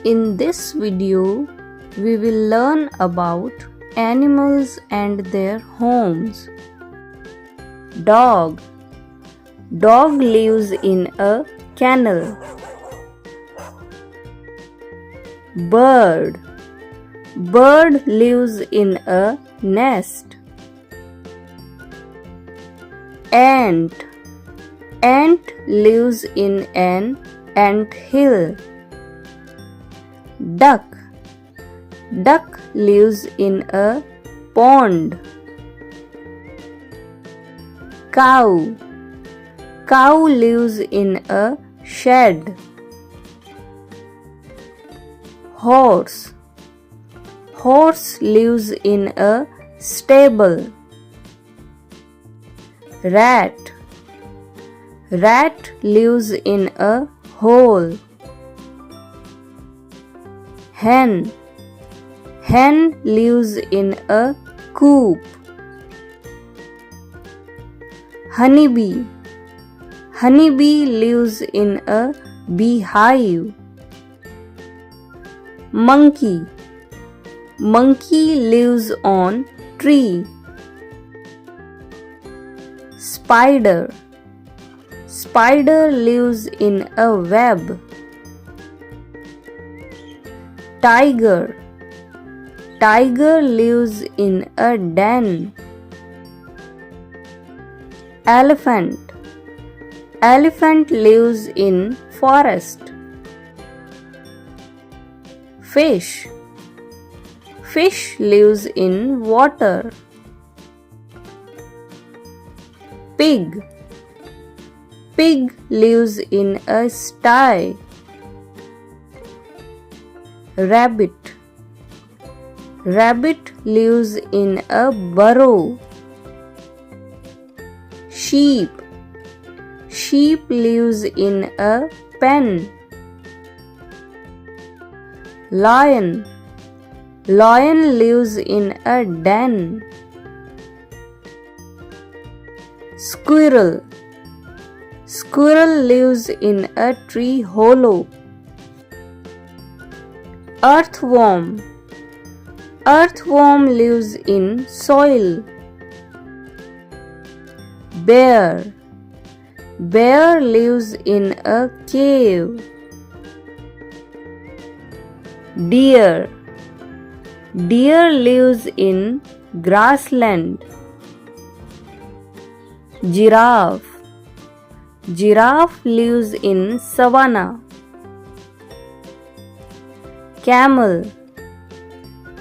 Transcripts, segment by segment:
In this video, we will learn about animals and their homes. Dog. Dog lives in a kennel. Bird. Bird lives in a nest. Ant. Ant lives in an ant hill. Duck. Duck lives in a pond. Cow. Cow lives in a shed. Horse. Horse lives in a stable. Rat. Rat lives in a hole. Hen. Hen lives in a coop. Honeybee. Honeybee lives in a beehive. Monkey. Monkey lives on tree. Spider. Spider lives in a web. Tiger. Tiger lives in a den. Elephant. Elephant lives in forest. Fish. Fish lives in water. Pig. Pig lives in a sty. Rabbit. Rabbit lives in a burrow. Sheep. Sheep lives in a pen. Lion. Lion lives in a den. Squirrel. Squirrel lives in a tree hollow. Earthworm. Earthworm lives in soil. Bear. Bear lives in a cave. Deer. Deer lives in grassland. Giraffe. Giraffe lives in savanna. Camel.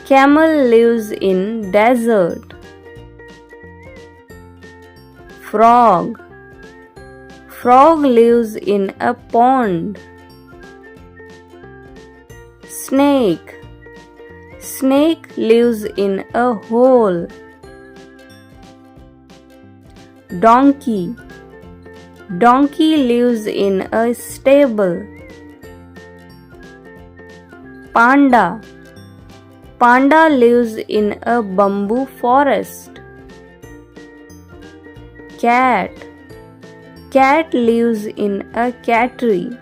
Camel lives in desert. Frog. Frog lives in a pond. Snake. Snake lives in a hole. Donkey. Donkey lives in a stable. Panda. Panda lives in a bamboo forest. Cat. Cat lives in a cattery.